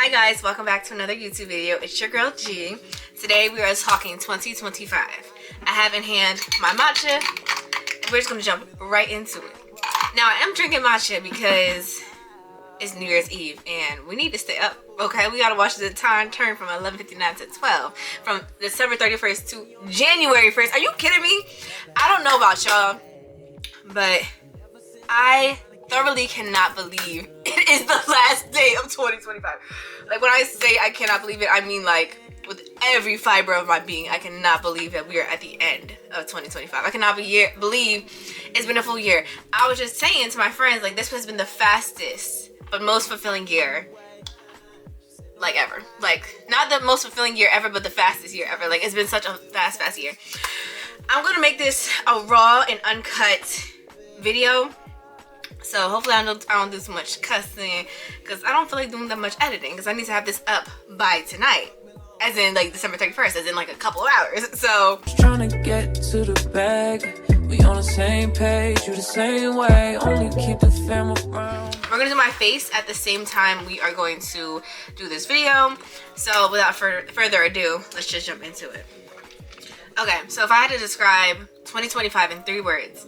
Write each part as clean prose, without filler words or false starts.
Hi guys, welcome back to another YouTube video. It's your girl G. Today we are talking 2025. I have in hand my matcha, and we're just gonna jump right into it. Now I am drinking matcha because it's New Year's Eve and we need to stay up, okay? We gotta watch the time turn from 11:59 to 12, from December 31st to January 1st. Are you kidding me? I don't know about y'all, but I thoroughly cannot believe it is the last day of 2025. Like, when I say I cannot believe it, I mean like with every fiber of my being. I cannot believe that we are at the end of 2025. I cannot believe it's been a full year. I was just saying to my friends, like, this has been the fastest but most fulfilling year like ever. Like, not the most fulfilling year ever, but the fastest year ever. Like, it's been such a fast year. I'm gonna make this a raw and uncut video. So hopefully I don't do too much cussing, because I don't feel like doing that much editing, because I need to have this up by tonight, as in like December 31st, as in like a couple of hours. So trying to get to the bag, we on the same page, you the same way, only keep the fam around. We're gonna do my face at the same time we are going to do this video. So without further ado, let's just jump into it. Okay, so if I had to describe 2025 in 3 words,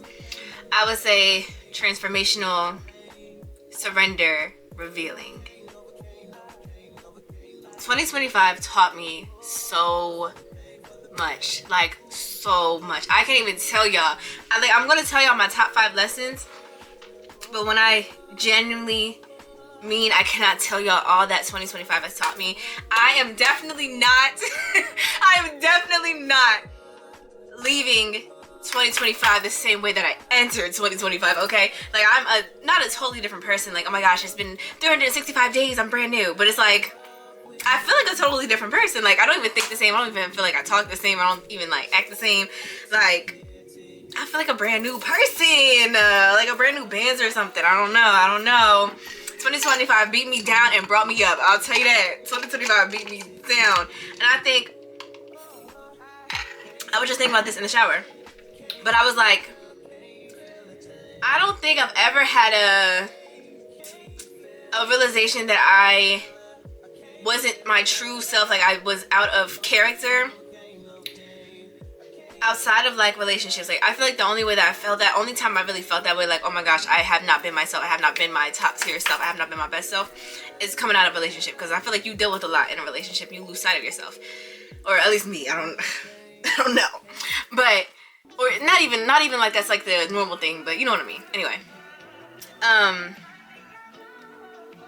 I would say transformational, surrender, revealing. 2025 taught me so much, like so much. I can't even tell y'all. I'm gonna tell y'all my top 5 lessons, but when I genuinely mean I cannot tell y'all all that 2025 has taught me, I am definitely not leaving 2025 the same way that I entered 2025, okay? Like, I'm not a totally different person. Like, oh my gosh, it's been 365 days, I'm brand new. But it's like, I feel like a totally different person. Like, I don't even think the same. I don't even feel like I talk the same. I don't even like act the same. Like, I feel like a brand new person, like a brand new Benz or something. I don't know. 2025 beat me down and brought me up. I'll tell you that. 2025 beat me down. And I was just thinking about this in the shower. But I was like, I don't think I've ever had a realization that I wasn't my true self, like I was out of character outside of like relationships. Like, I feel like the only way that I felt that, only time I really felt that way, like, oh my gosh, I have not been myself, I have not been my top tier self, I have not been my best self, is coming out of a relationship. Because I feel like you deal with a lot in a relationship, you lose sight of yourself, or at least me. I don't know, but or not even like that's like the normal thing, but you know what I mean. Anyway,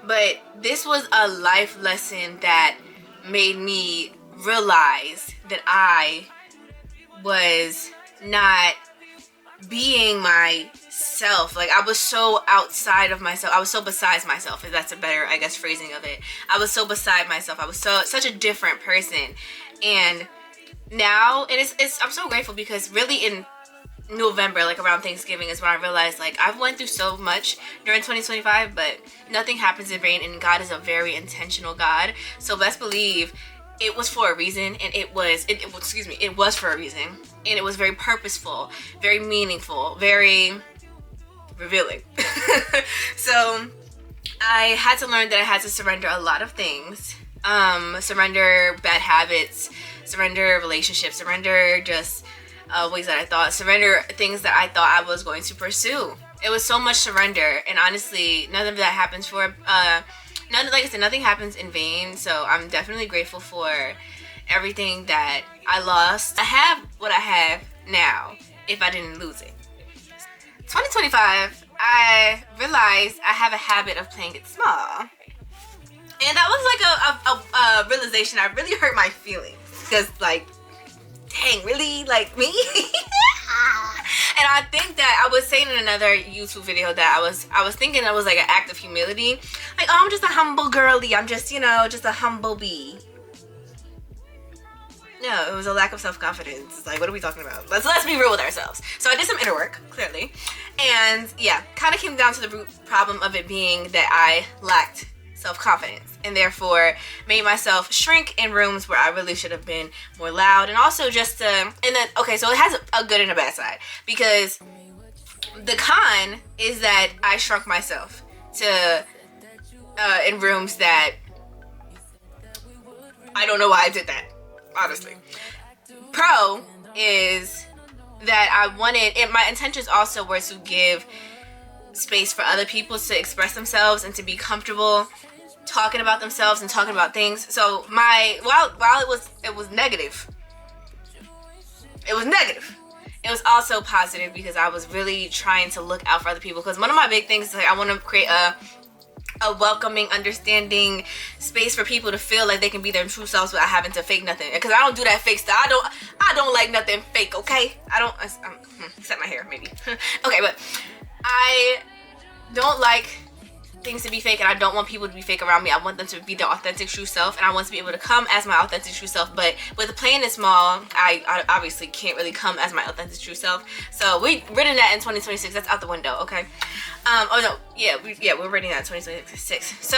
but this was a life lesson that made me realize that I was not being myself. Like, I was so outside of myself. I was so besides myself, if that's a better, I guess, phrasing of it. I was so beside myself. I was such a different person. And now, and I'm so grateful, because really in November, like around Thanksgiving, is when I realized, like, I've went through so much during 2025, but nothing happens in vain, and God is a very intentional God. So best believe it was for a reason, and it was for a reason, and it was very purposeful, very meaningful, very revealing. So I had to learn that I had to surrender a lot of things. Surrender bad habits, surrender relationships, surrender just ways that I thought, surrender things that I thought I was going to pursue. It was so much surrender, and honestly, none of that happens like I said, nothing happens in vain. So I'm definitely grateful for everything that I lost. I have what I have now if I didn't lose it. 2025, I realized I have a habit of playing it small. And that was like a realization that really hurt my feelings, because, like, dang, really? Like, me? And I think that I was saying in another YouTube video that I was thinking that was like an act of humility. Like, oh, I'm just a humble girly. I'm just, just a humble bee. No, it was a lack of self-confidence. It's like, what are we talking about? Let's be real with ourselves. So I did some inner work, clearly. And yeah, kind of came down to the root problem of it being that I lacked self-confidence, and therefore made myself shrink in rooms where I really should have been more loud. And also just so it has a good and a bad side, because the con is that I shrunk myself to in rooms that I don't know why I did that, honestly. Pro is that I wanted, and my intentions also were to give space for other people to express themselves and to be comfortable talking about themselves and talking about things. So while it was negative, it was also positive because I was really trying to look out for other people. Because one of my big things is like I want to create a welcoming, understanding space for people to feel like they can be their true selves without having to fake nothing. Because I don't do that fake stuff. I don't like nothing fake. Okay, except my hair maybe. Okay, but I don't like things to be fake, and I don't want people to be fake around me. I want them to be their authentic true self, and I want to be able to come as my authentic true self. But with playing it small, I obviously can't really come as my authentic true self. So we're reading that in 2026. That's out the window, okay? We're reading that in 2026. So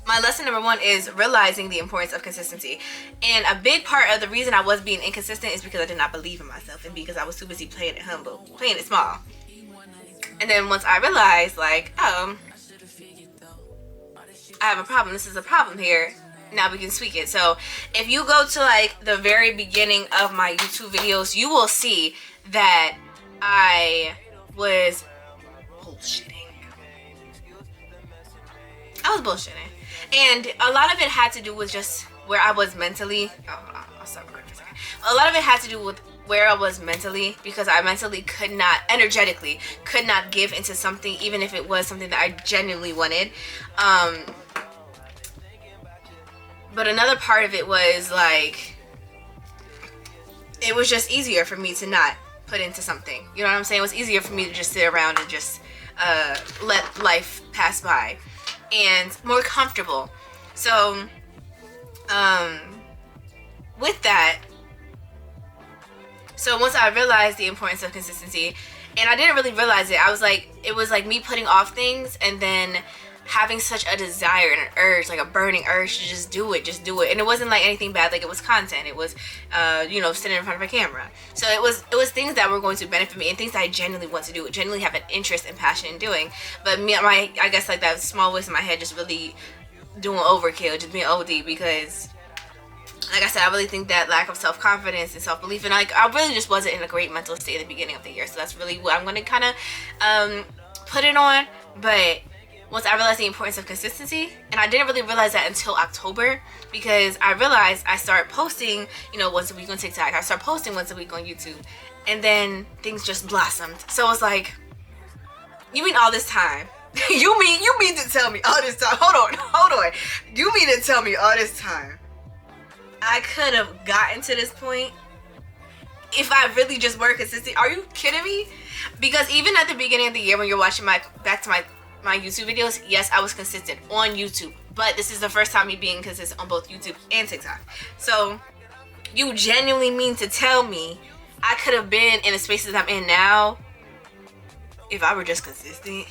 my lesson number 1 is realizing the importance of consistency. And a big part of the reason I was being inconsistent is because I did not believe in myself, and because I was too busy playing it humble, playing it small. And then once I realized, like, I have a problem. This is a problem here. Now we can tweak it. So if you go to like the very beginning of my YouTube videos, you will see that I was bullshitting. And a lot of it had to do with just where I was mentally. I'll stop recording for a second. A lot of it had to do with where I was mentally, because I mentally energetically could not give into something, even if it was something that I genuinely wanted. But another part of it was like, it was just easier for me to not put into something. You know what I'm saying? It was easier for me to just sit around and just let life pass by, and more comfortable. So with that, so once I realized the importance of consistency, and I didn't really realize it, it was like me putting off things and then having such a desire and an urge, like a burning urge to just do it. And it wasn't like anything bad, like it was content. It was, sitting in front of a camera. So it was things that were going to benefit me and things that I genuinely want to do, genuinely have an interest and passion in doing. But I guess like that small voice in my head just really doing overkill, just being OD, because like I said, I really think that lack of self-confidence and self-belief, and like I really just wasn't in a great mental state at the beginning of the year. So that's really what I'm going to kind of put it on. But once I realized the importance of consistency, and I didn't really realize that until October, because I realized I started posting, once a week on TikTok. I started posting once a week on YouTube, and then things just blossomed. So it was like, you mean all this time? you mean to tell me all this time? Hold on. You mean to tell me all this time I could have gotten to this point if I really just were consistent? Are you kidding me? Because even at the beginning of the year, when you're watching my YouTube videos, yes, I was consistent on YouTube, but this is the first time me being consistent on both YouTube and TikTok. So you genuinely mean to tell me I could have been in the spaces I'm in now if I were just consistent?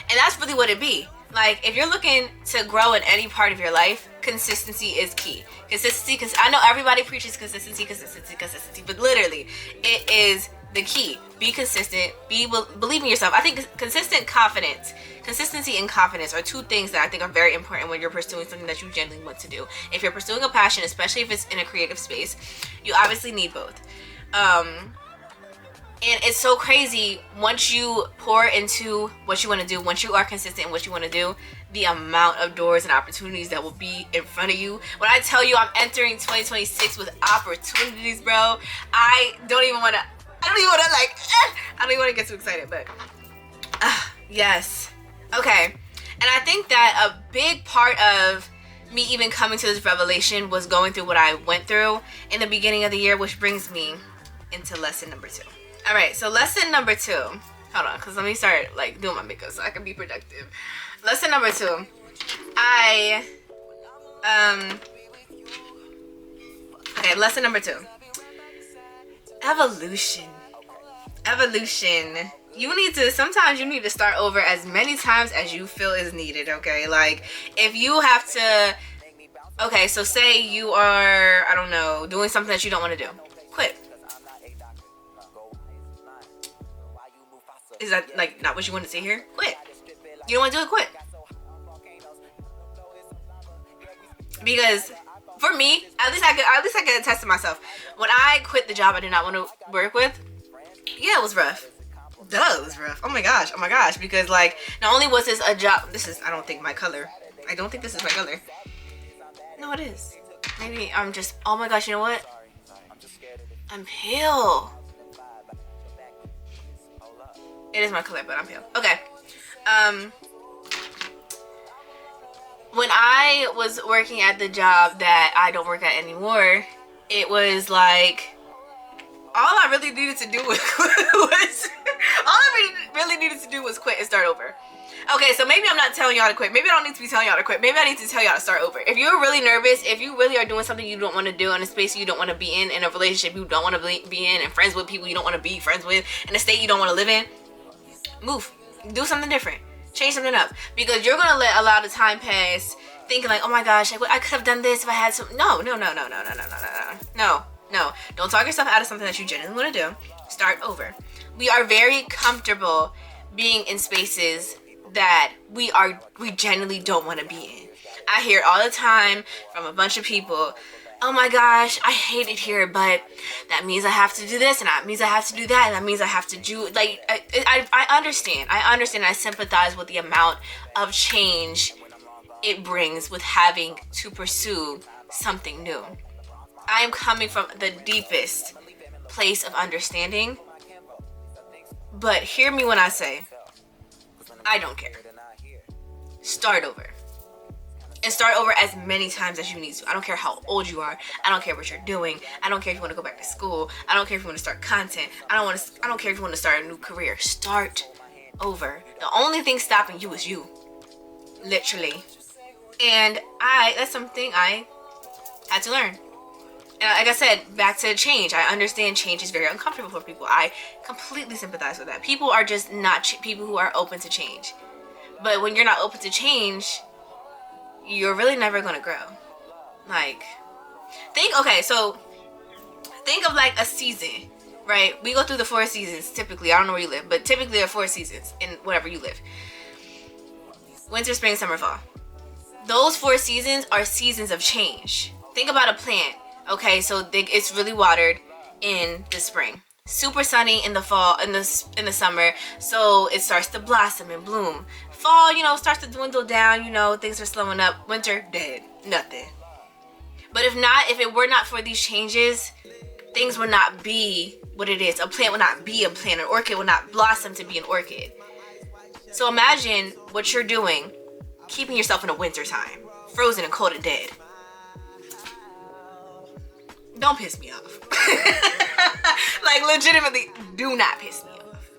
And that's really what it be. Like, if you're looking to grow in any part of your life, consistency is key. Consistency, because I know everybody preaches consistency, but literally, it is the key. Be consistent. Believe in yourself. I think consistency and confidence are two things that I think are very important when you're pursuing something that you genuinely want to do. If you're pursuing a passion, especially if it's in a creative space, you obviously need both. And it's so crazy, once you pour into what you want to do, once you are consistent in what you want to do, the amount of doors and opportunities that will be in front of you. When I tell you I'm entering 2026 with opportunities, bro, I don't even want to get too excited, but yes. Okay. And I think that a big part of me even coming to this revelation was going through what I went through in the beginning of the year, which brings me into lesson number 2. All right, so lesson number 2. Hold on, because let me start like doing my makeup so I can be productive. Lesson number 2. Lesson number 2. Evolution. Sometimes you need to start over as many times as you feel is needed, okay? Like, if you have to, okay, so say you are, I don't know, doing something that you don't want to do. Quit. Is that like not what you want to say here? Quit. You don't want to do it, quit. Because for me, at least I can attest to myself. When I quit the job I did not want to work with, yeah, it was rough. Duh, it was rough. Oh my gosh. Because like, not only was this a job, this is, I don't think my color. I don't think this is my color. No, it is. Maybe I'm just, oh my gosh, you know what? I'm pale. It is my color, but I'm pale. Okay. When I was working at the job that I don't work at anymore, it was like, all I really needed to do was quit and start over. Okay, so maybe I'm not telling y'all to quit. Maybe I don't need to be telling y'all to quit. Maybe I need to tell y'all to start over. If you're really nervous, if you really are doing something you don't want to do, in a space you don't want to be in a relationship you don't want to be in, and friends with people you don't want to be friends with, in a state you don't want to live in, move. Do something different. Change something up. Because you're going to allow the time pass thinking like, oh my gosh, I could have done this if I had some. No. Don't talk yourself out of something that you genuinely want to do. Start over. We are very comfortable being in spaces that we genuinely don't want to be in. I hear all the time from a bunch of people, oh my gosh, I hate it here, but that means I have to do this, and that means I have to do that, and that means I have to do, like, I understand. I sympathize with the amount of change it brings with having to pursue something new. I am coming from the deepest place of understanding, but hear me when I say, I don't care. Start over. And start over as many times as you need to. I don't care how old you are. I don't care what you're doing. I don't care if you want to go back to school. I don't care if you want to start content. I don't care if you want to start a new career. Start over. The only thing stopping you is you. Literally. And that's something I had to learn. And like I said, back to change. I understand change is very uncomfortable for people. I completely sympathize with that. People are just not people who are open to change. But when you're not open to change, you're really never going to grow. Like, think of like a season, right? We go through the 4 seasons typically. I don't know where you live, but typically there are 4 seasons in whatever you live. Winter, spring, summer, fall. Those 4 seasons are seasons of change. Think about a plant. Okay, so it's really watered in the spring. Super sunny in the fall, in the summer, so it starts to blossom and bloom. Fall, starts to dwindle down, things are slowing up. Winter, dead, nothing. But if it were not for these changes, things would not be what it is. A plant would not be a plant. An orchid would not blossom to be an orchid. So imagine what you're doing, keeping yourself in the winter time, frozen and cold and dead. Don't piss me off. Like, legitimately, do not piss me off.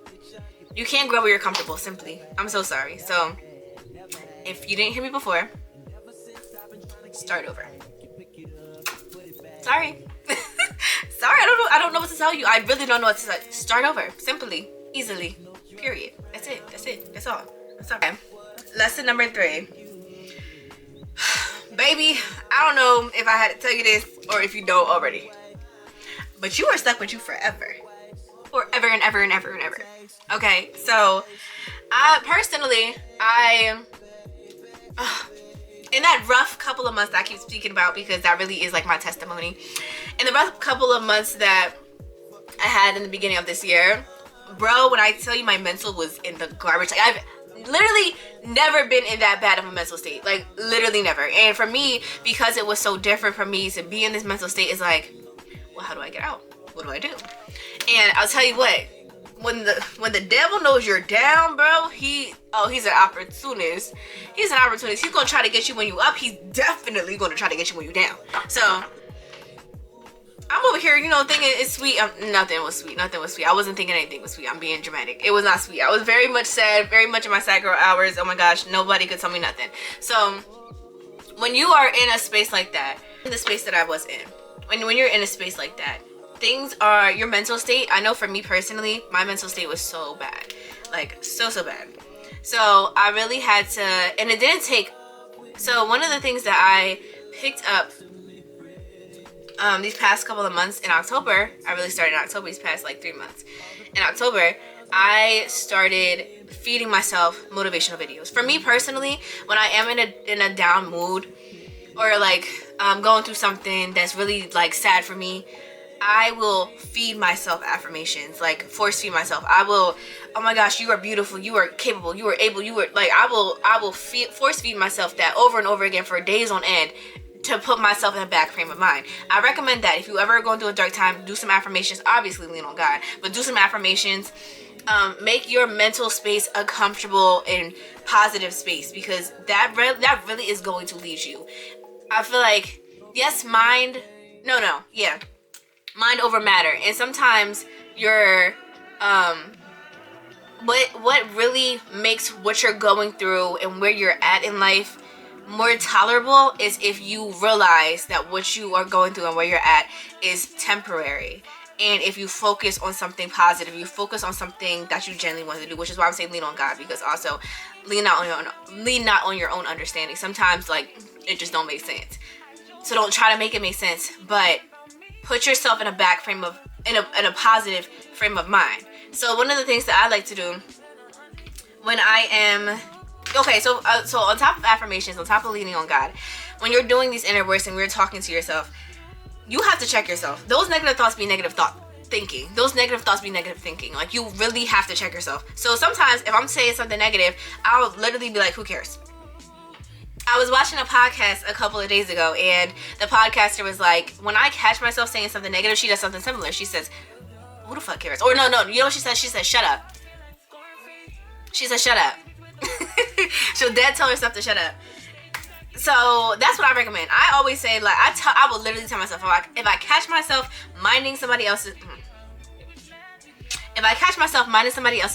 You can't grow where you're comfortable, simply. I'm so sorry. So, if you didn't hear me before, start over. Sorry. Sorry, I don't know what to tell you. I really don't know what to say. Start over. Simply. Easily. Period. That's it. That's all. Okay. Lesson number 3. Baby, I don't know if I had to tell you this or if you know already, but you are stuck with you forever. Forever and ever and ever and ever. Okay, so in that rough couple of months that I keep speaking about, because that really is like my testimony, in the rough couple of months that I had in the beginning of this year, bro, when I tell you my mental was in the garbage, like I've literally never been in that bad of a mental state. Like, literally never. And for me, because it was so different for me to be in this mental state, is like, well, how do I get out? What do I do? And I'll tell you what, when the devil knows you're down, bro, he's an opportunist. He's an opportunist. He's gonna try to get you when you up. He's definitely gonna try to get you when you down. So I'm over here, thinking it's sweet. Nothing was sweet. I wasn't thinking anything was sweet. I'm being dramatic. It was not sweet. I was very much sad, very much in my sad girl hours. Oh my gosh, nobody could tell me nothing. So when you are in a space like that, in the space that I was in, when you're in a space like that, your mental state, I know for me personally, my mental state was so bad. Like, so bad. So I really had to, and it didn't take, so one of the things that I picked up these past couple of months in October, I really started in October, these past like 3 months. In October, I started feeding myself motivational videos. For me personally, when I am in a down mood, or like going through something that's really like sad for me, I will feed myself affirmations, like force feed myself. I will, oh my gosh, you are beautiful, you are capable, you are able, you are like, I will force feed myself that over and over again for days on end to put myself in a back frame of mind. I recommend that if you ever go through a dark time, do some affirmations. Obviously lean on God, but do some affirmations. Make your mental space a comfortable and positive space, because that really is going to lead you. I feel like, yes, mind over matter. And sometimes your what really makes what you're going through and where you're at in life more tolerable is if you realize that what you are going through and where you're at is temporary. And if you focus on something positive, you focus on something that you genuinely want to do, which is why I'm saying lean on God, because also lean not on your own understanding. Sometimes like it just don't make sense. So don't try to make it make sense, but put yourself in a back frame of in a positive frame of mind. So one of the things that I like to do when I am so on top of affirmations, on top of leaning on God, when you're doing these inner works and we're talking to yourself, you have to check yourself. Those negative thoughts be negative thinking. Those negative thoughts be negative thinking. Like, you really have to check yourself. So sometimes if I'm saying something negative, I'll literally be like, who cares? I was watching a podcast a couple of days ago, and the podcaster was like, when I catch myself saying something negative, she does something similar. She says, who the fuck cares? Or no, you know what she says? She says, shut up. She says, shut up. She'll dead tell herself to shut up. So that's what I recommend. I always say, like, I will literally tell myself, if I catch myself minding somebody else's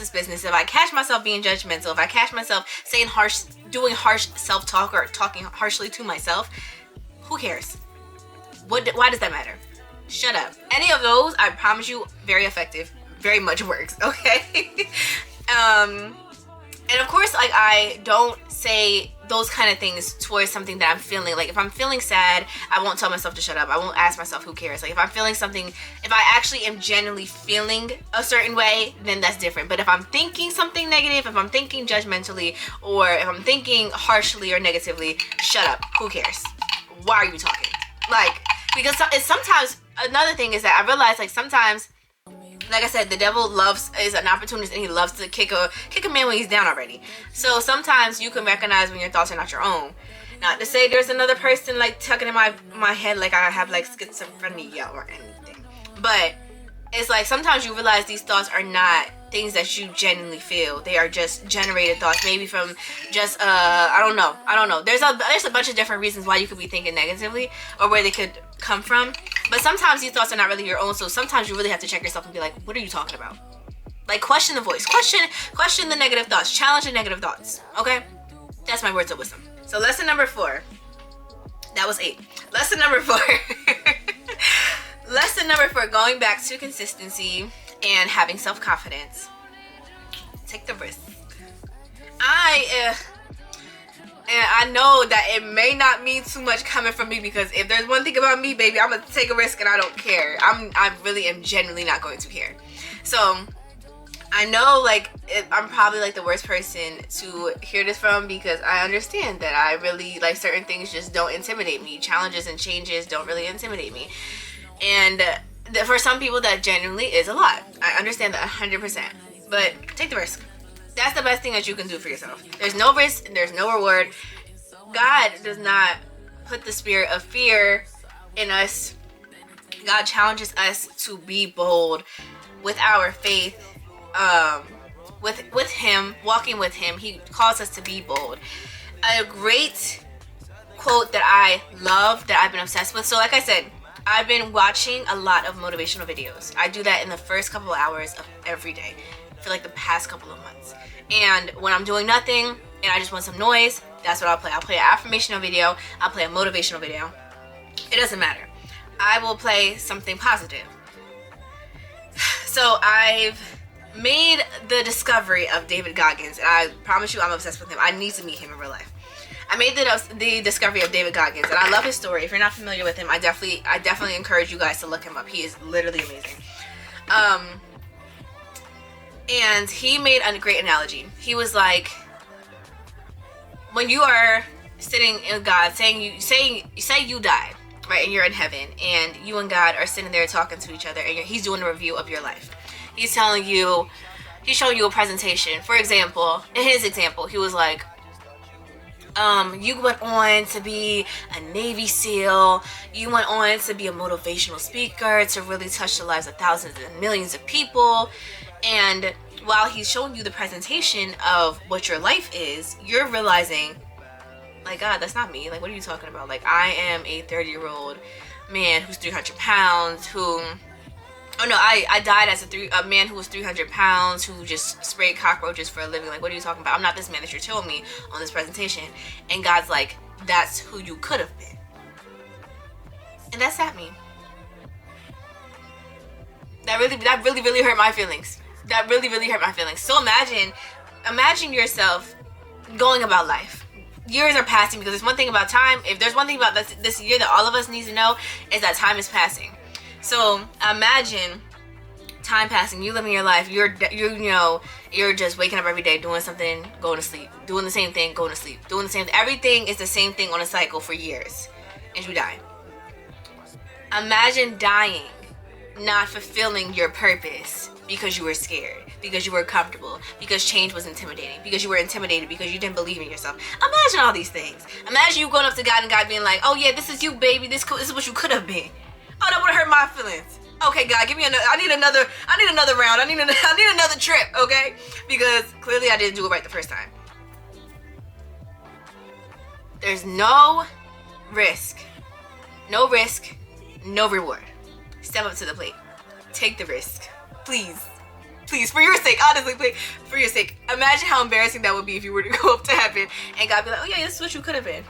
business, if I catch myself being judgmental, if I catch myself doing harsh self-talk or talking harshly to myself, who cares? Why does that matter? Shut up. Any of those, I promise you, very effective, very much works, okay? And of course, like, I don't say those kind of things towards something that I'm feeling. Like, if I'm feeling sad, I won't tell myself to shut up. I won't ask myself who cares. Like, if I'm feeling something, if I actually am genuinely feeling a certain way, then that's different. But if I'm thinking something negative, if I'm thinking judgmentally, or if I'm thinking harshly or negatively, shut up. Who cares? Why are you talking? Like, because it's sometimes, another thing is that I realize, like, sometimes, like I said, the devil is an opportunist, and he loves to kick a man when he's down already. So sometimes you can recognize when your thoughts are not your own. Not to say there's another person like tucking in my head like I have like schizophrenia or anything. But it's like sometimes you realize these thoughts are not things that you genuinely feel. They are just generated thoughts, maybe from just I don't know. There's a bunch of different reasons why you could be thinking negatively or where they could come from. But sometimes these thoughts are not really your own, so sometimes you really have to check yourself and be like, what are you talking about? Like, question the voice, question the negative thoughts, challenge the negative thoughts, okay? That's my words of wisdom. So lesson number 4, that was 8. Lesson number 4, lesson number 4, going back to consistency and having self-confidence. Take the risk. And I know that it may not mean too much coming from me, because if there's one thing about me, baby, I'm gonna take a risk and I don't care. I really am genuinely not going to care. So I know, like, I'm probably like the worst person to hear this from, because I understand that I really, like, certain things just don't intimidate me. Challenges and changes don't really intimidate me. And for some people that genuinely is a lot. I understand that 100%. But take the risk. That's the best thing that you can do for yourself. There's no risk and there's no reward. God does not put the spirit of fear in us. God challenges us to be bold with our faith, with Him, walking with Him. He calls us to be bold. A great quote that I love, that I've been obsessed with. So like I said, I've been watching a lot of motivational videos. I do that in the first couple of hours of every day for like the past couple of months. And when I'm doing nothing and I just want some noise, that's what I'll play. I'll play an affirmational video. I'll play a motivational video. It doesn't matter. I will play something positive. So I've made the discovery of David Goggins, and I promise you I'm obsessed with him. I need to meet him in real life. I made the discovery of David Goggins, and I love his story. If you're not familiar with him, I definitely encourage you guys to look him up. He is literally amazing. And he made a great analogy. He was like, when you are sitting in God, saying you died, right, and you're in heaven, and you and God are sitting there talking to each other, and He's doing a review of your life. He's showing you a presentation. For example, in his example, he was like, you went on to be a Navy SEAL. You went on to be a motivational speaker to really touch the lives of thousands and millions of people. And while he's showing you the presentation of what your life is, you're realizing, like, God, that's not me. Like, what are you talking about? Like, I am a 30-year-old man who's 300 pounds, I died as a man who was 300 pounds, who just sprayed cockroaches for a living. Like, what are you talking about? I'm not this man that you're showing me on this presentation. And God's like, that's who you could have been. And that's at me. That really hurt my feelings. That really hurt my feelings. So imagine yourself going about life. Years are passing, because there's one thing about time. If there's one thing about this year that all of us need to know, is that time is passing. So imagine time passing, you living your life, you're just waking up every day, doing something, going to sleep, doing the same thing, going to sleep, doing the same thing. Everything is the same thing on a cycle for years, and you die. Imagine dying, not fulfilling your purpose because you were scared, because you were comfortable, because change was intimidating, because you were intimidated, because you didn't believe in yourself. Imagine all these things. Imagine you going up to God and God being like, oh yeah, this is you, baby, this is what you could have been. Oh, that would have hurt my feelings. Okay, God, give me another. I need another round. I need another trip. Okay, because clearly I didn't do it right the first time. There's no risk, no reward. Step up to the plate. Take the risk, please, for your sake. Honestly, please, for your sake. Imagine how embarrassing that would be if you were to go up to heaven and God be like, oh yeah, this is what you could have been,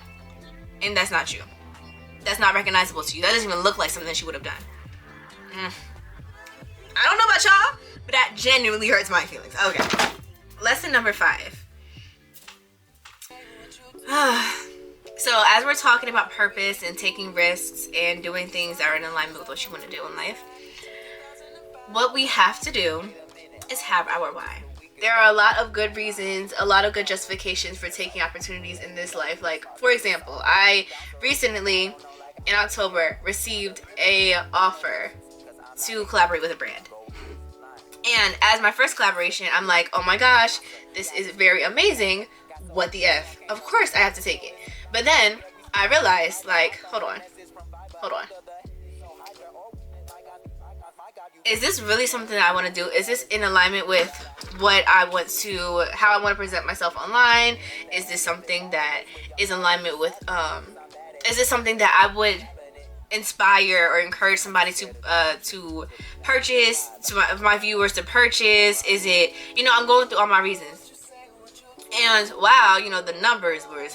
and that's not you. That's not recognizable to you. That doesn't even look like something that you would have done. I don't know about y'all, but that genuinely hurts my feelings. Okay. Lesson number 5. So as we're talking about purpose and taking risks and doing things that are in alignment with what you want to do in life, what we have to do is have our why. There are a lot of good reasons, a lot of good justifications for taking opportunities in this life. Like, for example, I recently, in October, received a offer to collaborate with a brand. And as my first collaboration, I'm like, oh my gosh, this is very amazing. What the F? Of course I have to take it. But then I realized, like, hold on. Is this really something that I want to do? Is this in alignment with how I want to present myself online? Is this something that is in alignment with, is this something that I would inspire or encourage somebody to purchase, to my viewers to purchase? Is it, I'm going through all my reasons. And wow, the numbers were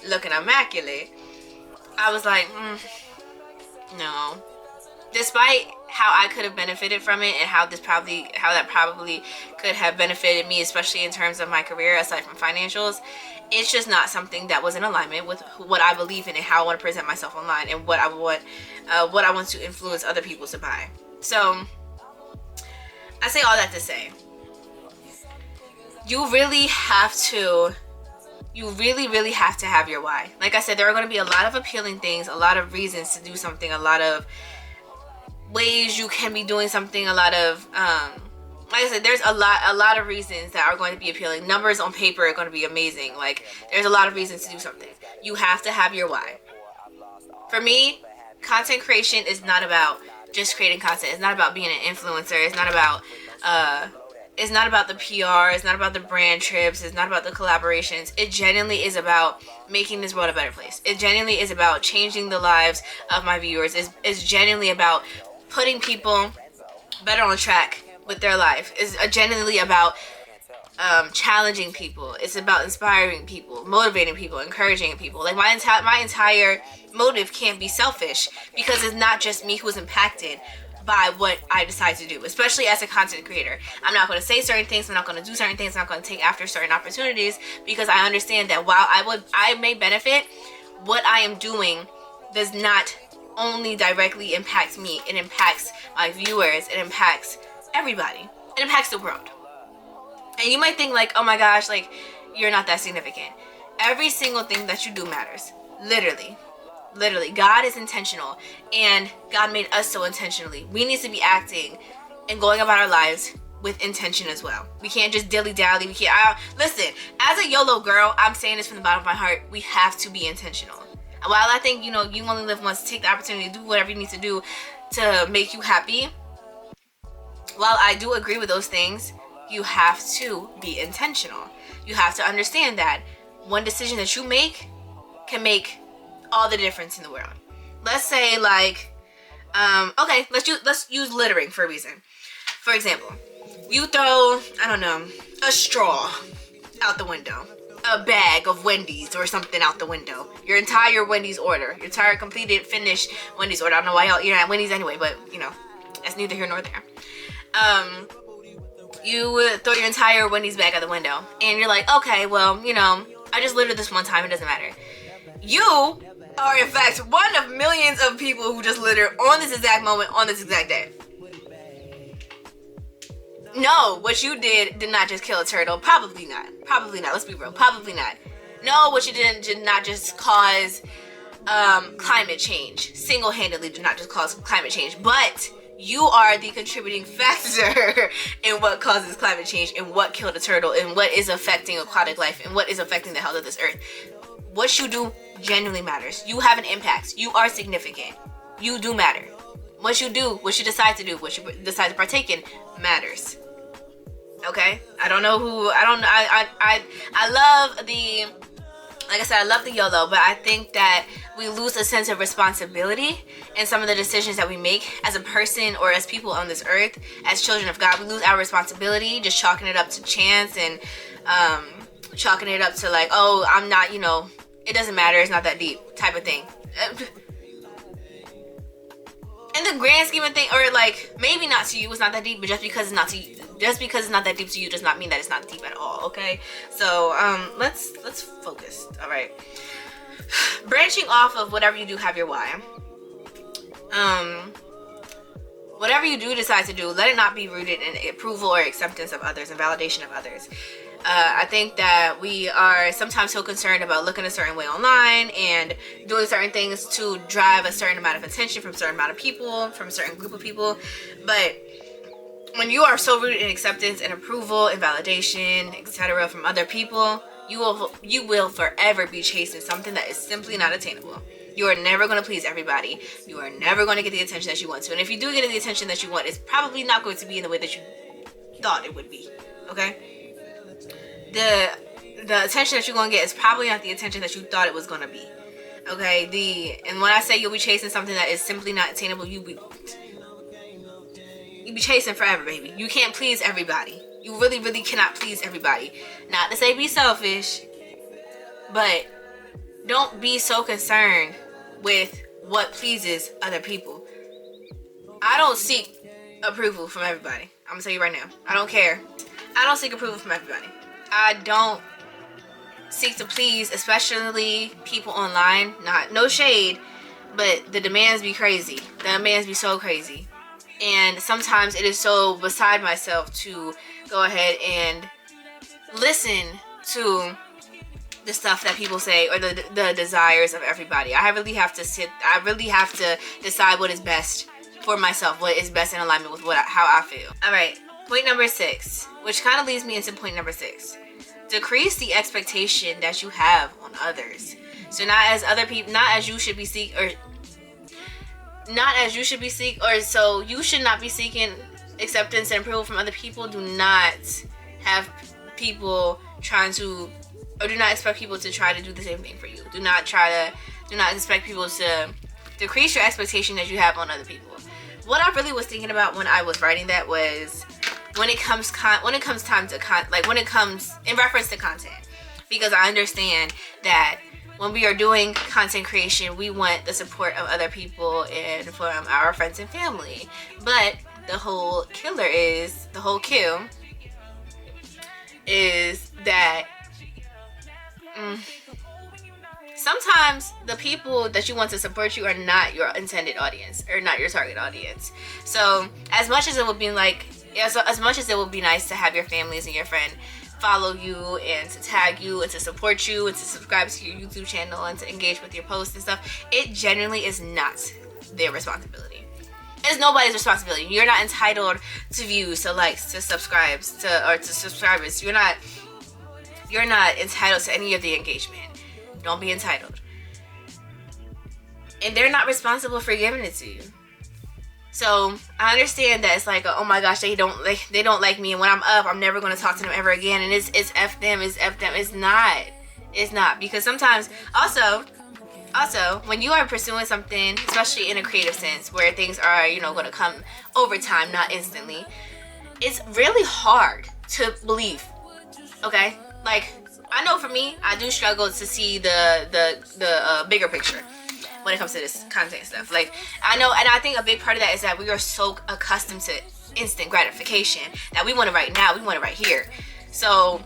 looking immaculate. I was like, no. Despite how I could have benefited from it and how that probably could have benefited me, especially in terms of my career aside from financials, it's just not something that was in alignment with what I believe in and how I want to present myself online and what I want to influence other people to buy. So I say all that to say, you really have to have your why. Like I said, there are going to be a lot of appealing things, a lot of reasons to do something, a lot of ways you can be doing something, a lot of like I said, there's a lot of reasons that are going to be appealing. Numbers on paper are going to be amazing. Like, there's a lot of reasons to do something. You have to have your why. For me, content creation is not about just creating content. It's not about being an influencer. It's not about the PR. It's not about the brand trips. It's not about the collaborations. It genuinely is about making this world a better place. It genuinely is about changing the lives of my viewers. It's genuinely about putting people better on track with their life. It's genuinely about challenging people. It's about inspiring people, motivating people, encouraging people. Like, my entire motive can't be selfish, because it's not just me who's impacted by what I decide to do, especially as a content creator. I'm not going to say certain things. I'm not going to do certain things. I'm not going to take after certain opportunities, because I understand that while I may benefit, what I am doing does not only directly impact me. It impacts my viewers. It impacts everybody. It impacts the world. And you might think, like, oh my gosh, like, you're not that significant. Every single thing that you do matters. Literally. Literally. God is intentional, and God made us so intentionally. We need to be acting and going about our lives with intention as well. We can't just dilly-dally. We can't. Listen, as a YOLO girl, I'm saying this from the bottom of my heart. We have to be intentional. While I think, you only live once, take the opportunity to do whatever you need to do to make you happy. While I do agree with those things, you have to be intentional. You have to understand that one decision that you make can make all the difference in the world. Let's say, like, okay, let's use littering for a reason. For example, you throw, I don't know, a straw out the window, a bag of Wendy's or something out the window, your entire Wendy's order, your entire completed, finished Wendy's order. I don't know why you're at Wendy's anyway, but that's neither here nor there. You would throw your entire Wendy's bag out the window, and you're like, okay, well, I just littered this one time, it doesn't matter. You are, in fact, one of millions of people who just litter on this exact moment, on this exact day. No, what you did not just kill a turtle. Probably not. Let's be real. Probably not. No, what you did not just cause climate change. Single-handedly did not just cause climate change. But you are the contributing factor in what causes climate change, and what killed a turtle, and what is affecting aquatic life, and what is affecting the health of this earth. What you do genuinely matters. You have an impact. You are significant. You do matter. What you do, what you decide to do, what you decide to partake in matters. Okay? I love the, like I said, I love the YOLO, but I think that we lose a sense of responsibility in some of the decisions that we make as a person or as people on this earth, as children of God. We lose our responsibility, just chalking it up to chance and chalking it up to like, oh, I'm not, it doesn't matter, it's not that deep type of thing. In the grand scheme of things, or like maybe not to you, it's not that deep, but just because it's not that deep to you does not mean that it's not deep at all. Okay, so let's focus. All right, branching off of whatever you do, have your why. Whatever you do decide to do, let it not be rooted in approval or acceptance of others and validation of others. I think that we are sometimes so concerned about looking a certain way online and doing certain things to drive a certain amount of attention from a certain amount of people, from a certain group of people. But when you are so rooted in acceptance and approval and validation, etc., from other people, you will forever be chasing something that is simply not attainable. You are never going to please everybody. You are never going to get the attention that you want to. And if you do get the attention that you want, it's probably not going to be in the way that you thought it would be. Okay? The attention that you're going to get is probably not the attention that you thought it was going to be. Okay? And when I say you'll be chasing something that is simply not attainable, you'll be chasing forever, baby. You can't please everybody. You really, really cannot please everybody. Not to say be selfish, but don't be so concerned with what pleases other people. I don't seek approval from everybody. I'm going to tell you right now. I don't care. I don't seek approval from everybody. I don't seek to please, especially people online. No shade, but the demands be crazy. The demands be so crazy. And sometimes it is so beside myself to go ahead and listen to the stuff that people say or the desires of everybody. I really have to decide what is best for myself, what is best in alignment with how I feel. All right, point number 6, which kind of leads me into point number 6. Decrease the expectation that you have on others. So not as you should be so you should not be seeking acceptance and approval from other people. Do not have people do not expect people to try to do the same thing for you. Do not expect people to decrease your expectation that you have on other people. What I really was thinking about when I was writing that was when it comes in reference to content, because I understand that when we are doing content creation, we want the support of other people and from our friends and family. But the whole kill is that sometimes the people that you want to support you are not your intended audience or not your target audience. So as much as it would be nice to have your families and your friend follow you and to tag you and to support you and to subscribe to your YouTube channel and to engage with your posts and stuff, it genuinely is not their responsibility. It's nobody's responsibility. You're not entitled to views, to likes, to subscribes, to subscribers. You're not entitled to any of the engagement. Don't be entitled. And they're not responsible for giving it to you. So I understand that it's like, oh my gosh, they don't like me, and when I'm up, I'm never going to talk to them ever again, and it's F them, it's F them. It's not, because sometimes also when you are pursuing something, especially in a creative sense, where things are, you know, going to come over time, not instantly, it's really hard to believe. Okay, like, I know for me, I do struggle to see the bigger picture when it comes to this content stuff. Like, I know, and I think a big part of that is that we are so accustomed to instant gratification that we want it right now, we want it right here. So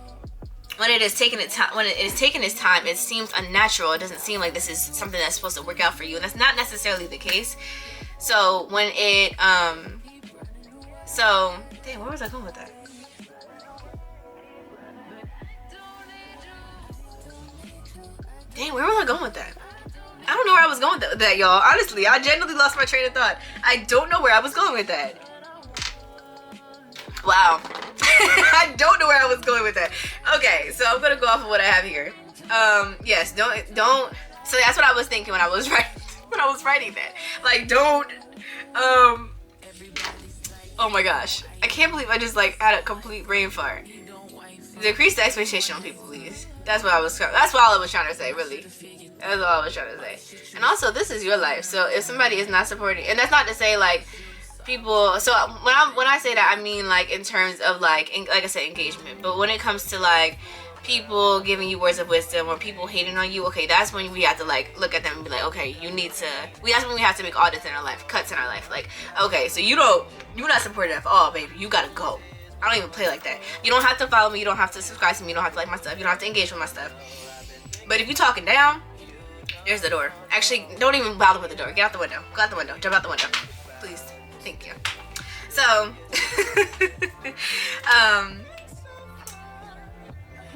when it is taking its time, it seems unnatural. It doesn't seem like this is something that's supposed to work out for you, and that's not necessarily the case. So when it dang, where was I going with that? Dang, where was I going with that? I don't know where I was going with that, y'all. Honestly, I genuinely lost my train of thought. I don't know where I was going with that. Wow. I don't know where I was going with that. Okay, so I'm gonna go off of what I have here. Yes, don't. So that's what I was thinking when I was writing that. Like, don't. Oh my gosh, I can't believe I just like had a complete brain fart. Decrease the expectation on people, please. That's all I was trying to say, really. That's all I was trying to say. And also, this is your life. So if somebody is not supporting, and that's not to say like people. So when I say that, I mean like in terms of like I said, engagement. But when it comes to like people giving you words of wisdom or people hating on you, okay, that's when we have to like look at them and be like, okay, you need to. That's when we have to make audits in our life, cuts in our life. Like, okay, so you're not supportive at all, baby. You gotta go. I don't even play like that. You don't have to follow me. You don't have to subscribe to me. You don't have to like my stuff. You don't have to engage with my stuff. But if you're talking down, there's the door. Actually, don't even bother with the door. Get out the window. Go out the window. Jump out the window. Please. Thank you. So,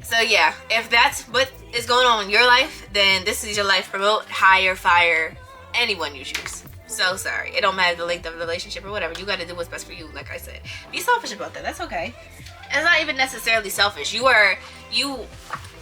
so yeah, if that's what is going on in your life, then this is your life. Promote, hire, fire, anyone you choose. So sorry. It don't matter the length of the relationship or whatever. You got to do what's best for you, like I said. Be selfish about that. That's okay. It's not even necessarily selfish.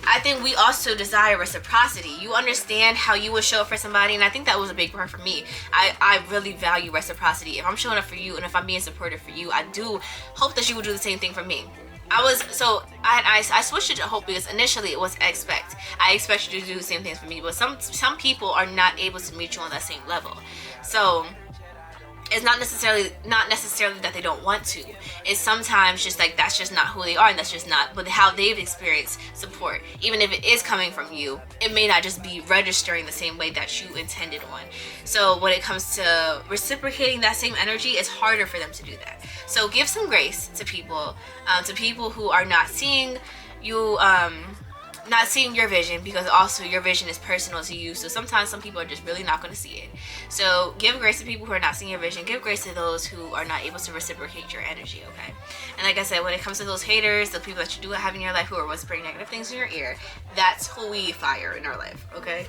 I think we also desire reciprocity. You understand how you would show up for somebody, and I think that was a big part for me. I really value reciprocity. If I'm showing up for you and if I'm being supportive for you, I do hope that you would do the same thing for me. I switched it to hope because initially it was expect. I expect you to do the same things for me, but some people are not able to meet you on that same level. So it's not necessarily that they don't want to. It's sometimes just like that's just not who they are, and that's just not but how they've experienced support. Even if it is coming from you, it may not just be registering the same way that you intended on. So when it comes to reciprocating that same energy, it's harder for them to do that. So give some grace to people who are not seeing you, not seeing your vision, because also your vision is personal to you. So sometimes some people are just really not going to see it. So give grace to people who are not seeing your vision. Give grace to those who are not able to reciprocate your energy, okay? And like I said, when it comes to those haters, the people that you do have in your life who are whispering negative things in your ear, that's who we fire in our life, okay?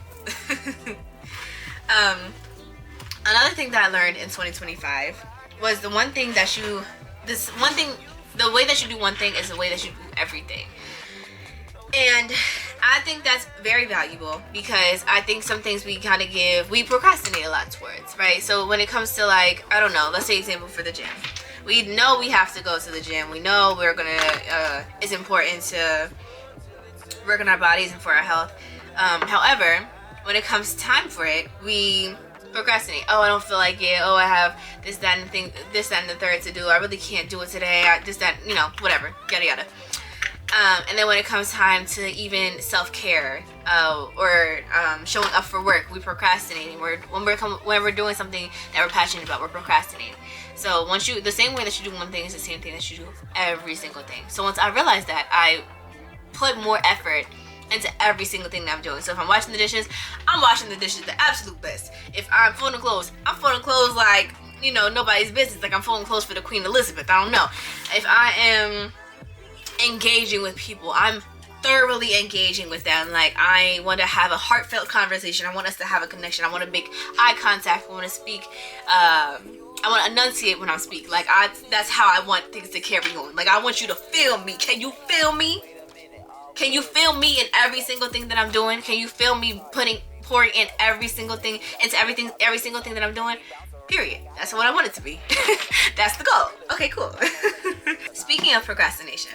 Another thing that I learned in 2025 was the way that you do one thing is the way that you do everything. And I think that's very valuable because I think some things we procrastinate a lot towards, right? So when it comes to like, I don't know, let's say example for the gym. We know we have to go to the gym. We know it's important to work on our bodies and for our health. However, when it comes time for it, we procrastinate. Oh, I don't feel like it. Oh, I have this, that, and the third to do. I really can't do it today. Whatever, yada yada. And then when it comes time to even self-care or showing up for work, we procrastinating. When we're doing something that we're passionate about, we're procrastinating. So the same way that you do one thing is the same thing that you do every single thing. So once I realized that, I put more effort into every single thing that I'm doing. So if I'm washing the dishes, I'm washing the dishes the absolute best. If I'm folding clothes, I'm folding clothes like, nobody's business. Like I'm folding clothes for the Queen Elizabeth. I don't know. If I am engaging with people. I'm thoroughly engaging with them. Like, I want to have a heartfelt conversation. I want us to have a connection. I want to make eye contact. I want to speak. I want to enunciate when I speak. Like, that's how I want things to carry on. Like, I want you to feel me. Can you feel me? Can you feel me in every single thing that I'm doing? Can you feel me pouring in every single thing into every single thing that I'm doing? Period. That's what I want it to be. That's the goal. Okay, cool. Speaking of procrastination,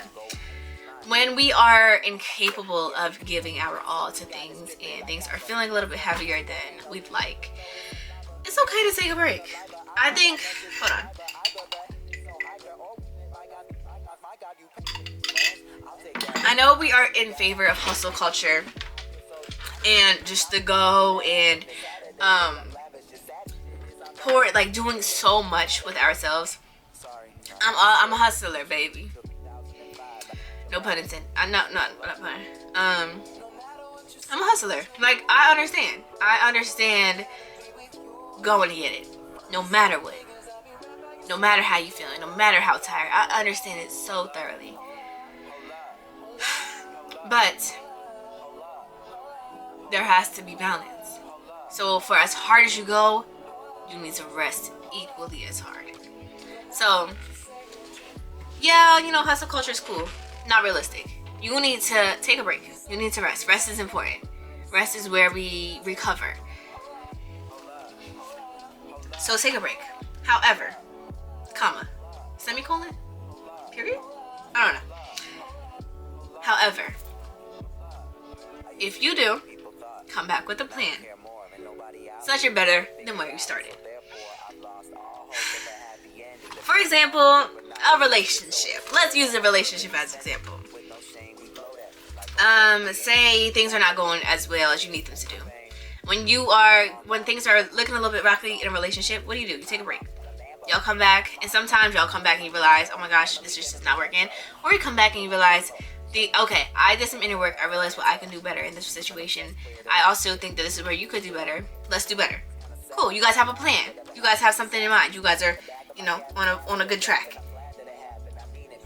when we are incapable of giving our all to things and things are feeling a little bit heavier than we'd like, it's okay to take a break. I think, hold on. I know we are in favor of hustle culture and just to go and like doing so much with ourselves. I'm a hustler, baby. No pun intended. Not pun. I'm a hustler. Like, I understand going to get it, no matter what, no matter how you feeling, no matter how tired. I understand it so thoroughly. But there has to be balance. So for as hard as you go, you need to rest equally as hard. So yeah, you know, hustle culture is cool. Not realistic. You need to take a break. You need to rest. Rest is important. Rest is where we recover. So take a break. However, comma, semicolon, period? I don't know. However, if you do, come back with a plan so that you're better than where you started. For example, a relationship. Let's use a relationship as an example. Say things are not going as well as you need them to do. When things are looking a little bit rocky in a relationship, what do? You take a break. Y'all come back, and sometimes y'all come back and you realize, oh my gosh, this just is not working. Or you come back and you realize, okay, I did some inner work. I realized what I can do better in this situation. I also think that this is where you could do better. Let's do better. Cool. You guys have a plan. You guys have something in mind. You guys are, you know, on a good track.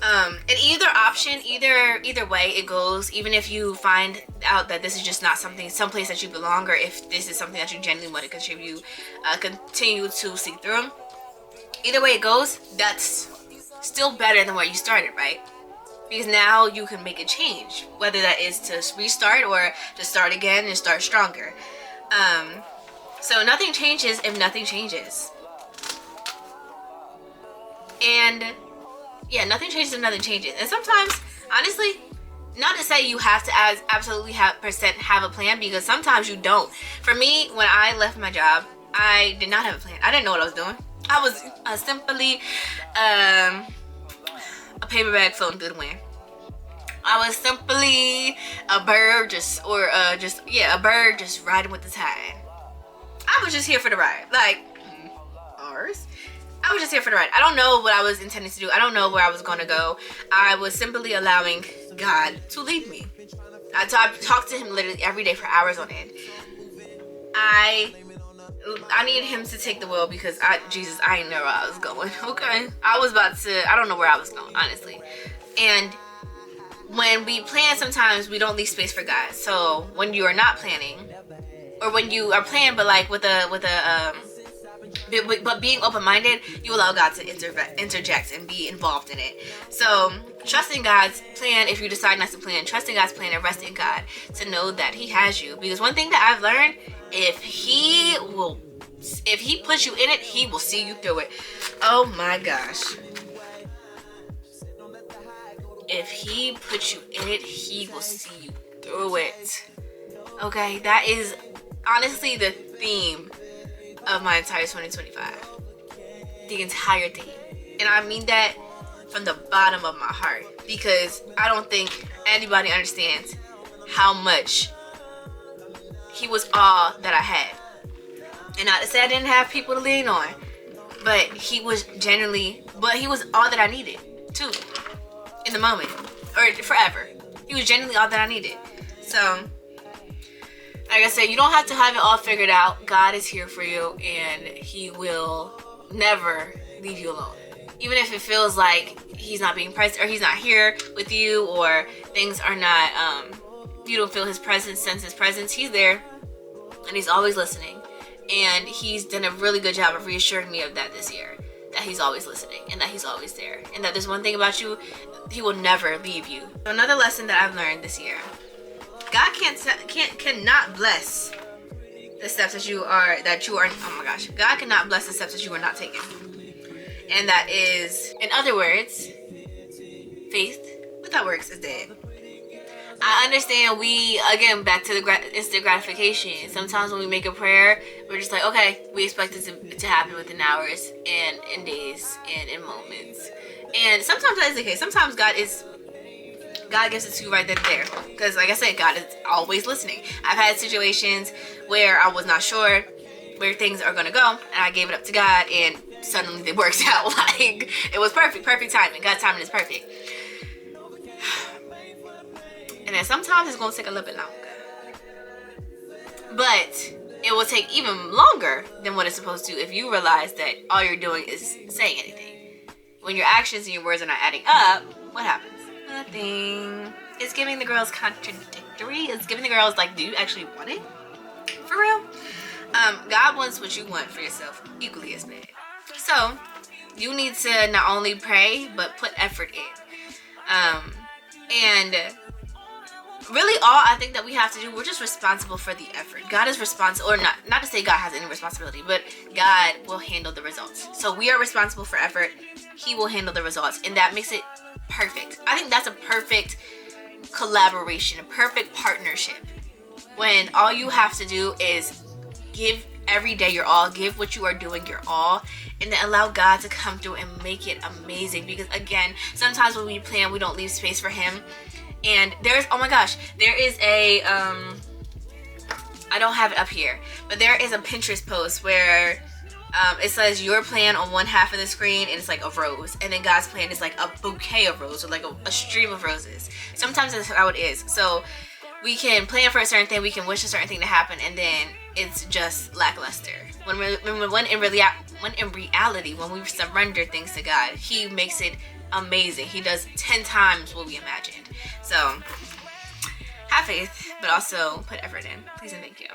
And either option, either way it goes, even if you find out that this is just not someplace that you belong, or if this is something that you genuinely want to continue to see through, either way it goes, that's still better than where you started, right? Because now you can make a change, whether that is to restart or to start again and start stronger. So nothing changes if nothing changes. And yeah, nothing changes if nothing changes. And sometimes, honestly, not to say you have to absolutely have a plan, because sometimes you don't. For me, when I left my job, I did not have a plan. I didn't know what I was doing. I was simply a paper bag floating through the wind. I was simply a bird a bird just riding with the tide. I was just here for the ride. Like, ours. I was just here for the ride. I don't know what I was intending to do. I don't know where I was going to go. I was simply allowing God to lead me. I talked to him literally every day for hours on end. I needed him to take the wheel because I didn't know where I was going. Okay. I don't know where I was going, honestly. And when we plan, sometimes we don't leave space for God. So when you are not planning, or when you are planning but like but being open-minded, you allow God to interject and be involved in it. So trusting God's plan, if you decide not to plan, trusting God's plan and resting God to know that he has you. Because one thing that I've learned, if he puts you in it, he will see you through it. Oh my gosh. If he puts you in it, he will see you through it. Okay, that is honestly the theme of my entire 2025. The entire theme. And I mean that from the bottom of my heart, because I don't think anybody understands how much he was all that I had. And not to say I didn't have people to lean on, but he was all that I needed too, in the moment, or forever. He was genuinely all that I needed. So like I said, you don't have to have it all figured out. God is here for you, and he will never leave you alone. even if it feels like he's not being present, or he's not here with you, or things are not, you don't feel his presence, sense his presence, he's there, and he's always listening. And he's done a really good job of reassuring me of that this year, that he's always listening, and that he's always there, and that there's one thing about you, he will never leave you. Another lesson that I've learned this year: God cannot bless the steps that you are, oh my gosh, God cannot bless the steps that you are not taking. And that is, in other words, faith without works is dead. I understand again, back to the instant gratification. Sometimes when we make a prayer, we're just like, okay, we expect it to happen within hours and in days and in moments. And sometimes that is the case. Sometimes God gives it to you right then and there. Because like I said, God is always listening. I've had situations where I was not sure where things are going to go, and I gave it up to God, and suddenly it works out. Like, it was perfect timing. God's timing is perfect. And then sometimes it's going to take a little bit longer. But it will take even longer than what it's supposed to if you realize that all you're doing is saying anything. When your actions and your words are not adding up, what happens? Nothing. It's giving the girls contradictory. It's giving the girls like, do you actually want it? For real? God wants what you want for yourself equally as bad. So you need to not only pray, but put effort in. And really all I think that we have to do, we're just responsible for the effort. God is responsible, or not to say God has any responsibility, but God will handle the results. So we are responsible for effort. He will handle the results, and that makes it perfect. I think that's a perfect collaboration, a perfect partnership, when all you have to do is give every day your all, give what you are doing your all, and then allow God to come through and make it amazing. Because again, sometimes when we plan, we don't leave space for him. And there's, oh my gosh, there is a I don't have it up here, but there is a Pinterest post where it says your plan on one half of the screen, and it's like a rose, and then God's plan is like a bouquet of roses, or like a stream of roses. Sometimes that's how it is. So we can plan for a certain thing, we can wish a certain thing to happen, and then it's just lackluster. When in reality, when we surrender things to God, he makes it amazing. He does 10 times what we imagined. So have faith, but also put effort in. Please and thank you.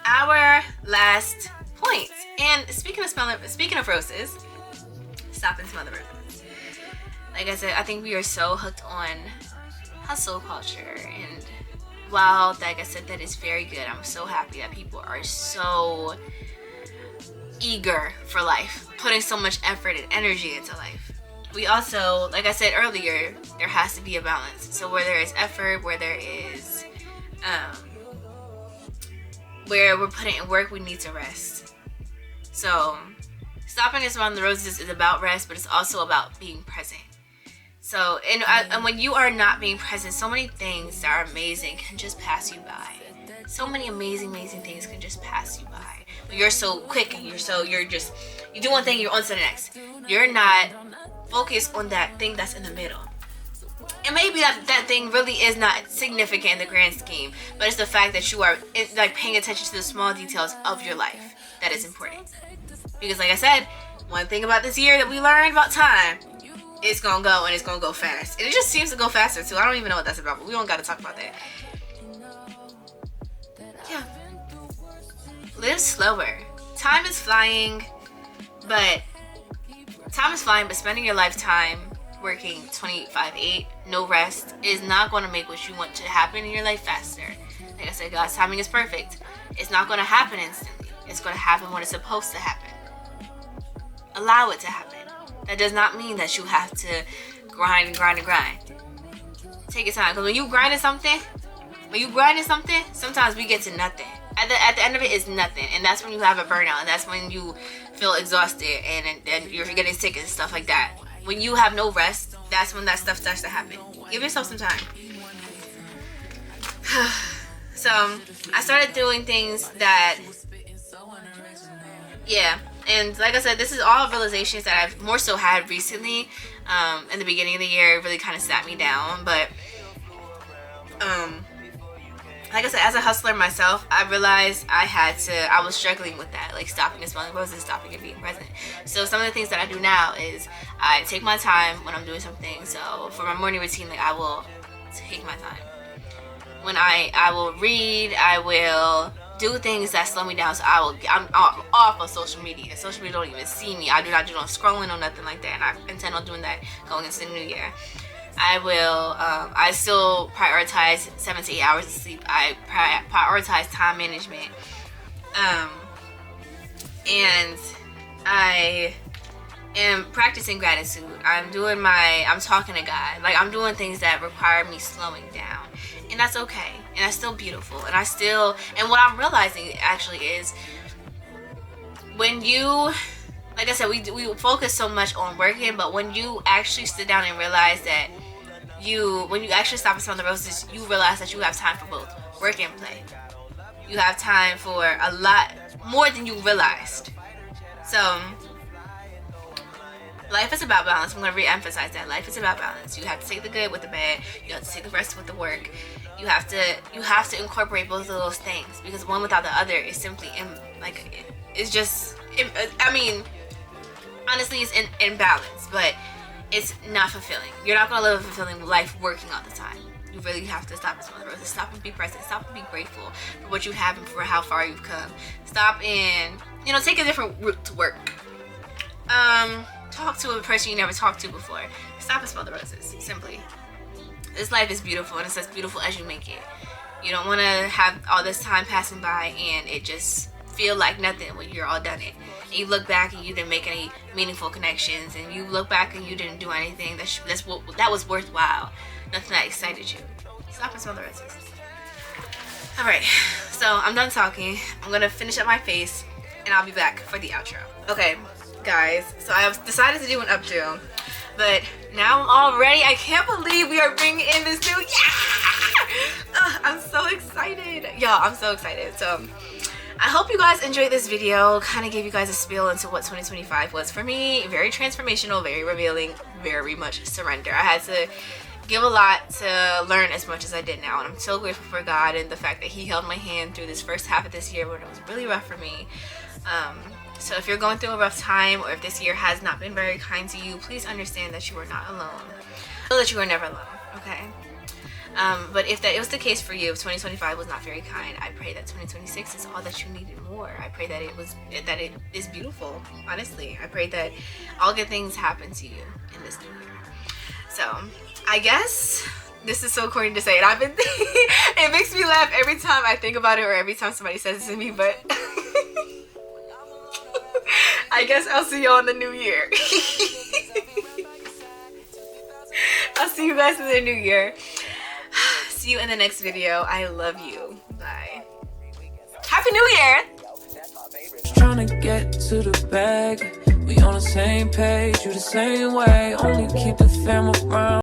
Our last point, and speaking of roses, stop and smell the roses. Like I said, I think we are so hooked on hustle culture, and while, like I said, that is very good, I'm so happy that people are so eager for life, putting so much effort and energy into life. We also, like I said earlier, there has to be a balance. So where there is effort, where there is where we're putting in work, we need to rest. So stopping and smelling the roses is about rest, but it's also about being present. So, and when you are not being present, so many things that are amazing can just pass you by. So many amazing things can just pass you by. You're so quick, and you do one thing, you're on to the next. You're not focused on that thing that's in the middle. And maybe that thing really is not significant in the grand scheme, but it's the fact that you are like paying attention to the small details of your life that is important. Because like I said, one thing about this year that we learned about time, it's gonna go, and it's gonna go fast. And it just seems to go faster too. I don't even know what that's about, but we don't gotta talk about that. Yeah. Live slower. Time is flying, but spending your lifetime working 25/8, no rest, is not going to make what you want to happen in your life faster. Like I said, God's timing is perfect. It's not going to happen instantly. It's going to happen when it's supposed to happen. Allow it to happen. That does not mean that you have to grind. Take your time. Because when you grinding something, sometimes we get to nothing. At the end of it is nothing. And that's when you have a burnout. And that's when you feel exhausted, and you're getting sick and stuff like that. When you have no rest, that's when that stuff starts to happen. Give yourself some time. So I started doing things that, and like I said, this is all realizations that I've more so had recently. In the beginning of the year, it really kind of sat me down, but like I said, as a hustler myself, I realized I was struggling with that, like stopping and smelling roses, stopping and being present. So some of the things that I do now is I take my time when I'm doing something. So for my morning routine, like I will take my time. When I will read, I will do things that slow me down. So I'm off of social media. Social media don't even see me. I do not do no scrolling or nothing like that. And I intend on doing that going into the new year. I still prioritize 7 to 8 hours of sleep. I prioritize time management. And I am practicing gratitude. I'm talking to God. Like, I'm doing things that require me slowing down. And that's okay. And that's still beautiful. And what I'm realizing actually is when you, like I said, we focus so much on working, but when you actually sit down and realize that when you actually stop and smell the roses, you realize that you have time for both work and play. You have time for a lot more than you realized. So life is about balance. I'm going to re-emphasize that. Life is about balance. You have to take the good with the bad. You have to take the rest with the work. You have to incorporate both of those things, because one without the other is simply honestly it's imbalance, but it's not fulfilling. You're not going to live a fulfilling life working all the time. You really have to stop and smell the roses. Stop and be present. Stop and be grateful for what you have and for how far you've come. Stop and, take a different route to work. Talk to a person you never talked to before. Stop and smell the roses. Simply. This life is beautiful, and it's as beautiful as you make it. You don't want to have all this time passing by and it just feel like nothing when you're all done it. And you look back and you didn't make any meaningful connections, and you look back and you didn't do anything that was worthwhile. Nothing that excited you. Stop and smell the roses. Alright, so I'm done talking. I'm gonna finish up my face and I'll be back for the outro. Okay, guys, so I have decided to do an updo, but now I'm all ready. I can't believe we are bringing in this new, I'm so excited. Y'all, I'm so excited. So I hope you guys enjoyed this video. Kind of gave you guys a spiel into what 2025 was for me. Very transformational, very revealing, very much surrender. I had to give a lot to learn as much as I did now, and I'm so grateful for God and the fact that He held my hand through this first half of this year when it was really rough for me. So if you're going through a rough time, or if this year has not been very kind to you, please understand that you are not alone. Know that you are never alone, okay? But if that was the case for you, if 2025 was not very kind, I pray that 2026 is all that you need and more. I pray that it is beautiful, honestly. I pray that all good things happen to you in this new year. So I guess this is so corny to say, and I've been it makes me laugh every time I think about it, or every time somebody says it to me, but I guess I'll see y'all in the new year. I'll see you guys in the new year. See you in the next video. I love you. Bye. Happy New Year! Trying to get to the bag. We on the same page, you the same way. Only keep the fam around.